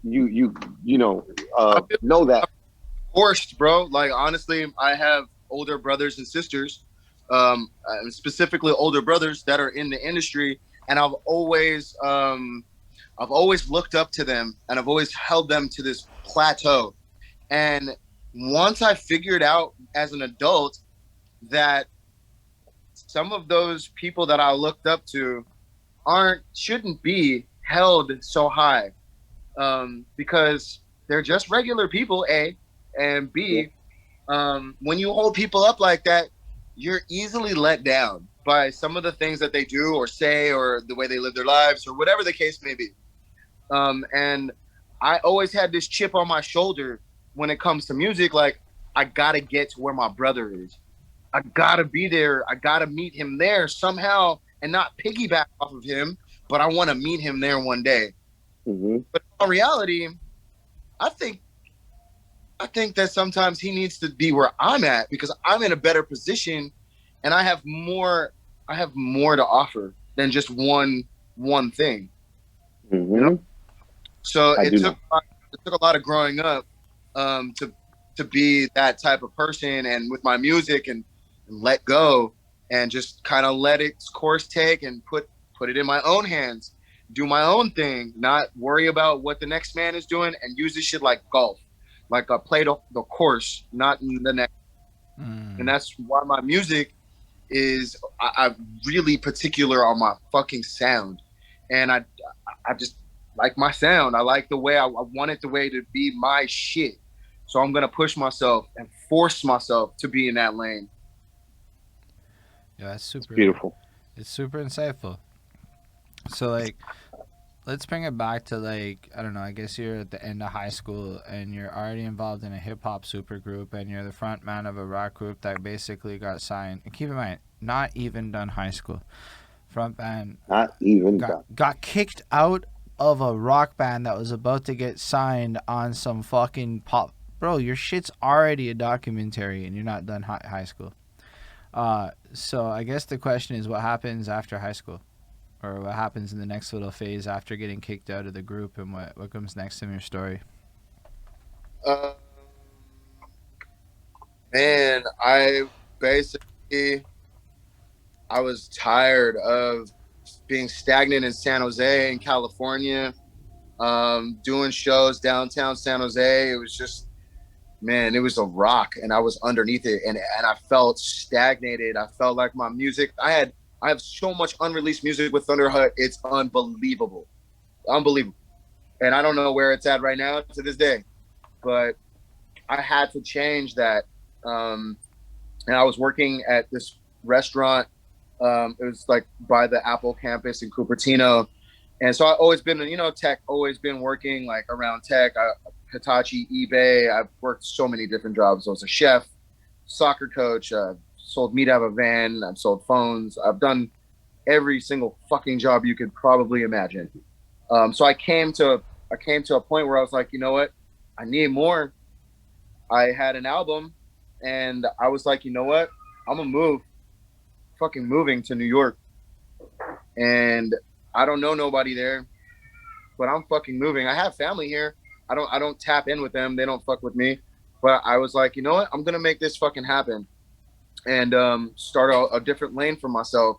know that. Forced, bro. Like honestly, I have older brothers and sisters, and specifically older brothers that are in the industry, and I've always looked up to them, and I've always held them to this plateau. And once I figured out as an adult that some of those people that I looked up to shouldn't be held so high, because they're just regular people, A, and Yeah. B, when you hold people up like that, you're easily let down by some of the things that they do or say or the way they live their lives or whatever the case may be. And I always had this chip on my shoulder when it comes to music. Like, I gotta get to where my brother is. I gotta be there. I gotta meet him there somehow and not piggyback off of him, but I want to meet him there one day. Mm-hmm. But in reality, I think I think that sometimes he needs to be where I'm at because I'm in a better position and I have more to offer than just one thing. You know? Mm-hmm. So I do know. it took a lot of growing up, to be that type of person, and with my music, and let go and just kind of let its course take and put it in my own hands, do my own thing, not worry about what the next man is doing, and use this shit like golf, like I play the course, not in the next. And Mm. that's why my music is, I'm really particular on my fucking sound, and I just like my sound. I like the way I want it the way to be my shit. So I'm gonna push myself and force myself to be in that lane. Yeah, that's It's super. beautiful. It's super insightful. So like, let's bring it back to like, I don't know. I guess you're at the end of high school and you're already involved in a hip hop super group and you're the front man of a rock group that basically got signed. And keep in mind, not even done high school. Front band Not even got done. got kicked out of a rock band that was about to get signed on some fucking pop. Bro, your shit's already a documentary and you're not done high school. So I guess the question is, what happens after high school, or what happens in the next little phase after getting kicked out of the group, and what comes next in your story? Um, Man, basically I was tired of being stagnant in San Jose in California, doing shows downtown San Jose. It was just, man, it was a rock, and I was underneath it, and I felt stagnated. I felt like my music. I have so much unreleased music with Thunderhut. It's unbelievable, unbelievable, and I don't know where it's at right now to this day. But I had to change that. Um, and I was working at this restaurant. It was like by the Apple campus in Cupertino. And so I've always been, tech, always been working like around tech. Hitachi, eBay. I've worked so many different jobs. I was a chef, soccer coach, sold meat out of a van. I've sold phones. I've done every single fucking job you could probably imagine. So I came to a point where I was like, you know what? I need more. I had an album, and I was like, you know what? I'm gonna move, fucking moving to New York, and I don't know nobody there, but I'm fucking moving. I have family here. I don't tap in with them. They don't fuck with me. But I was like, you know what? I'm gonna make this fucking happen, and start a different lane for myself.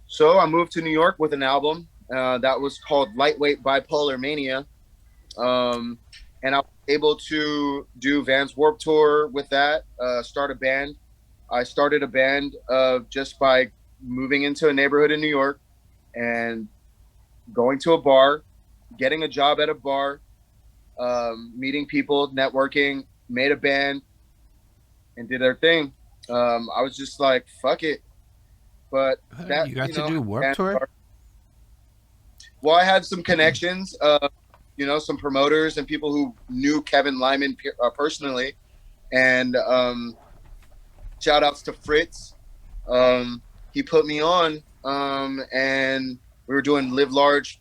So I moved to New York with an album that was called Lightweight Bipolar Mania. And I was able to do Vans Warp Tour with that. Start a band. I started a band just by moving into a neighborhood in New York and going to a bar, getting a job at a bar, meeting people, networking, made a band, and did their thing. I was just like, fuck it. But that, You got to do Warp Tour. well, I had some connections, some promoters and people who knew Kevin Lyman personally, and shout outs to Fritz. He put me on, and we were doing Live Large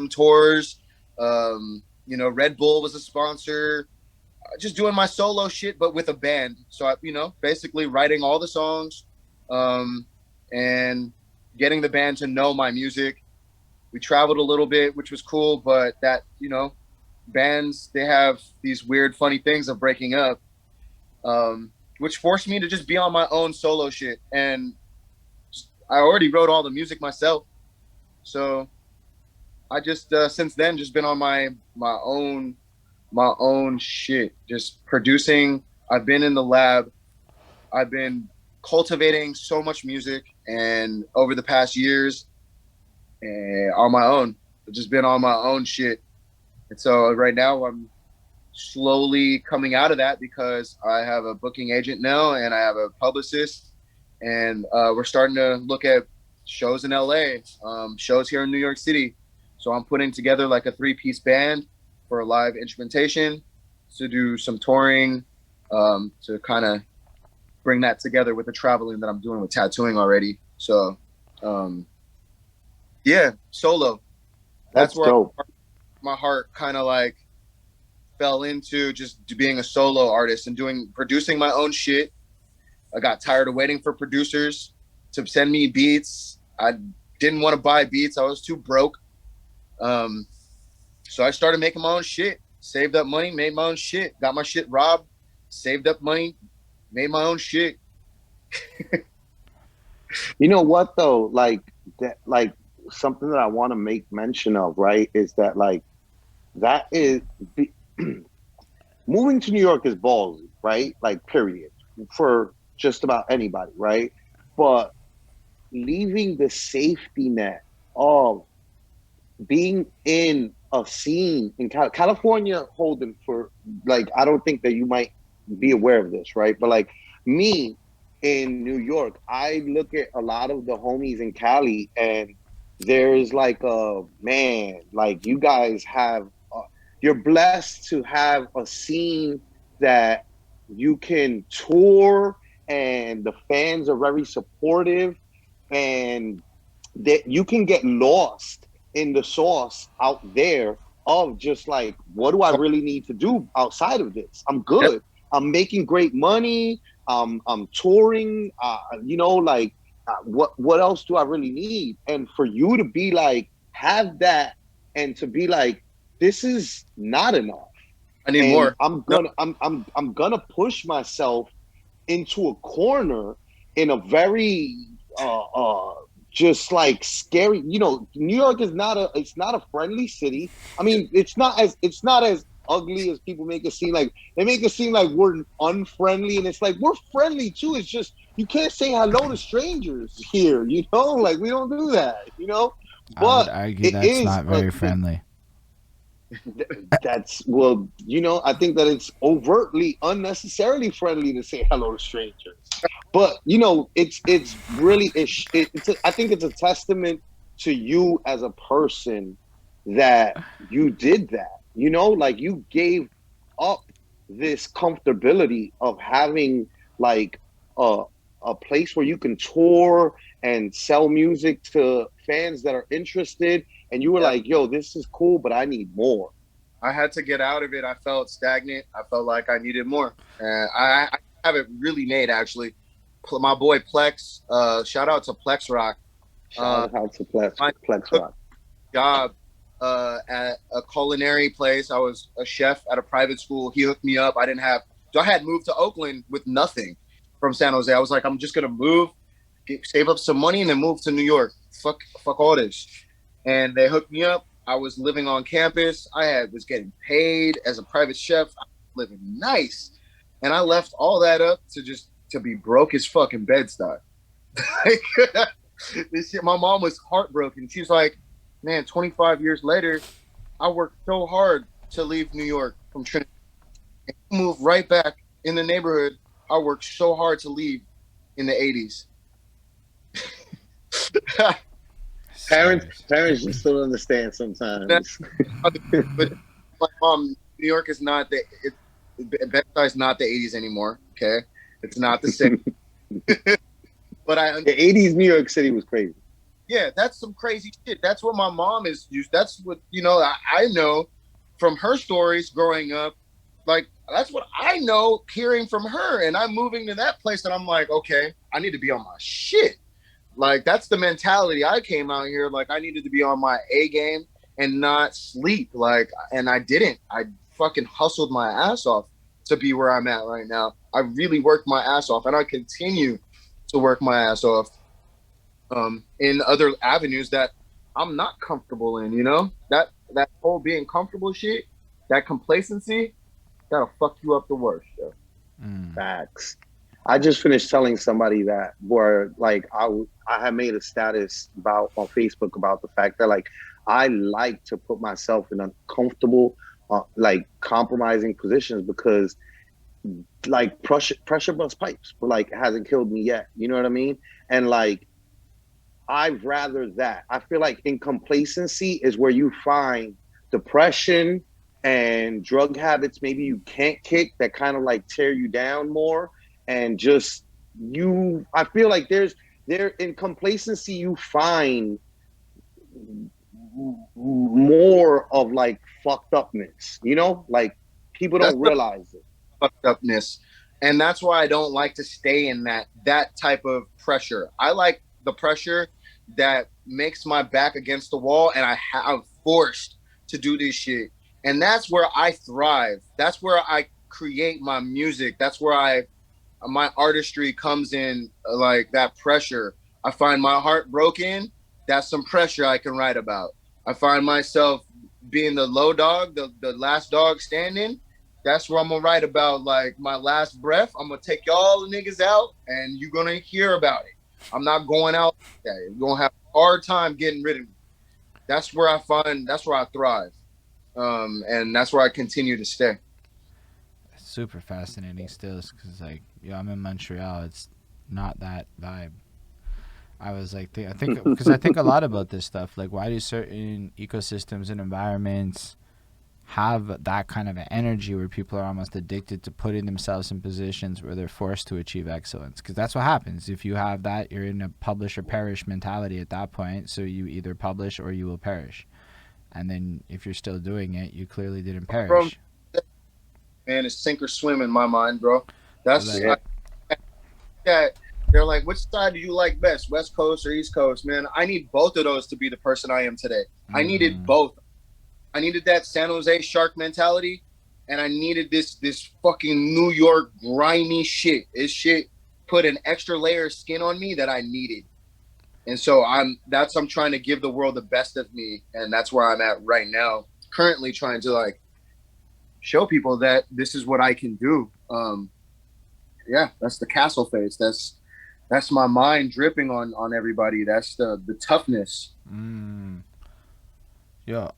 tours. Red Bull was a sponsor. Just doing my solo shit, but with a band. So basically writing all the songs, and getting the band to know my music. We traveled a little bit, which was cool, but that bands, they have these weird, funny things of breaking up, which forced me to just be on my own solo shit. And I already wrote all the music myself, so I just since then just been on my own shit, just producing. I've been in the lab. I've been cultivating so much music, and over the past years, on my own, I've just been on my own shit. And so right now I'm slowly coming out of that because I have a booking agent now and I have a publicist, and we're starting to look at shows in LA, shows here in New York City. So I'm putting together like a 3-piece band for live instrumentation to do some touring, to kind of bring that together with the traveling that I'm doing with tattooing already. So yeah, solo. That's where dope. my heart kind of like fell into, just being a solo artist and producing my own shit. I got tired of waiting for producers to send me beats. I didn't want to buy beats. I was too broke. So I started making my own shit, saved up money, made my own shit, got my shit robbed, saved up money, made my own shit. You know what though? Like that, like something that I want to make mention of, right? Is that like that is moving to New York is ballsy, right? Like period, for just about anybody, right? But leaving the safety net of being in a scene in California, Holden, for like, I don't think that you might be aware of this, right? But like me in New York, I look at a lot of the homies in Cali, and there's like a man, like you guys have, you're blessed to have a scene that you can tour, and the fans are very supportive, and that you can get lost in the sauce out there of just like, what do I really need to do outside of this? I'm good. I'm making great money. I'm touring. You know, like what else do I really need? And for you to be like, have that, and to be like, this is not enough. I need And more. I'm gonna push myself into a corner in a very just like scary, you know. New York is not a friendly city. I mean, it's not as ugly as people make it seem. Like they make it seem like we're unfriendly, and it's like we're friendly too. It's just you can't say hello to strangers here, you know, like we don't do that, you know. But I would argue that's not very friendly. That's, well, you know, I think that it's overtly unnecessarily friendly to say hello to strangers. But you know, it's really I think it's a testament to you as a person that you did that. You know, like you gave up this comfortability of having like a place where you can tour and sell music to fans that are interested, and you were like, yo, this is cool, but I need more. I had to get out of it. I felt stagnant. I felt like I needed more. And I have it really made, actually. My boy Plex, shout out to Plex Rock. Shout out to Plex Rock. Job at a culinary place. I was a chef at a private school. He hooked me up. I had moved to Oakland with nothing from San Jose. I was like, I'm just going to move, save up some money, and then move to New York. Fuck all this. And they hooked me up. I was living on campus. Was getting paid as a private chef. I was living nice. And I left all that up to be broke as fuck in Bed-Stuy. This shit, my mom was heartbroken. She was like, man, 25 years later, I worked so hard to leave New York from Trinity and move right back in the neighborhood I worked so hard to leave in the 80s. Parents just don't understand sometimes. But my mom, New York is not Bed-Stuy is not the 80s anymore. Okay, it's not the same. But the 80s New York City was crazy. Yeah, that's some crazy shit. That's what my mom is used. That's what, you know, I know from her stories growing up. Like, that's what I know hearing from her. And I'm moving to that place and I'm like, okay, I need to be on my shit. Like, that's the mentality I came out here. Like, I needed to be on my A game. and not sleep. Like, and I didn't. I fucking hustled my ass off to be where I'm at right now. I really worked my ass off, and I continue to work my ass off in other avenues that I'm not comfortable in. You know, that whole being comfortable shit, that complacency, that'll fuck you up the worst. Yo. Facts. I just finished telling somebody that where like I had made a status about on Facebook about the fact that like I like to put myself in uncomfortable like compromising positions because like pressure bust pipes but like hasn't killed me yet. You know what I mean? And like I'd rather that. I feel like in complacency is where you find depression and drug habits maybe you can't kick that kind of like tear you down more and just you I feel like there in complacency you find more of like fucked upness, you know? Like people That's don't the realize it. fucked upness, and that's why I don't like to stay in that type of pressure. I like the pressure that makes my back against the wall, and I'm forced to do this shit, and that's where I thrive. That's where I create my music. That's where my artistry comes in, like that pressure. I find my heart broken. That's some pressure I can write about. I find myself being the low dog, the last dog standing. That's where I'm gonna write about like my last breath. I'm gonna take y'all the niggas out and you're gonna hear about it. I'm not going out like that. You're gonna have a hard time getting rid of me. That's where I thrive. And that's where I continue to stay. Super fascinating still, because like, yeah, I'm in Montreal. It's not that vibe. I was like, I think because I think a lot about this stuff. Like, why do certain ecosystems and environments have that kind of an energy where people are almost addicted to putting themselves in positions where they're forced to achieve excellence? Because that's what happens. If you have that, you're in a publish or perish mentality at that point. So you either publish or you will perish. And then if you're still doing it, you clearly didn't perish. Man, it's sink or swim in my mind, bro. That's Like, that. They're like, which side do you like best, West Coast or East Coast? Man, I need both of those to be the person I am today. I needed both. I needed that San Jose Shark mentality, and I needed this fucking New York grimy shit. This shit put an extra layer of skin on me that I needed. And so I'm trying to give the world the best of me, and that's where I'm at right now. Currently trying to like show people that this is what I can do. Yeah, that's the castle face. That's my mind dripping on everybody. That's the toughness. Yo,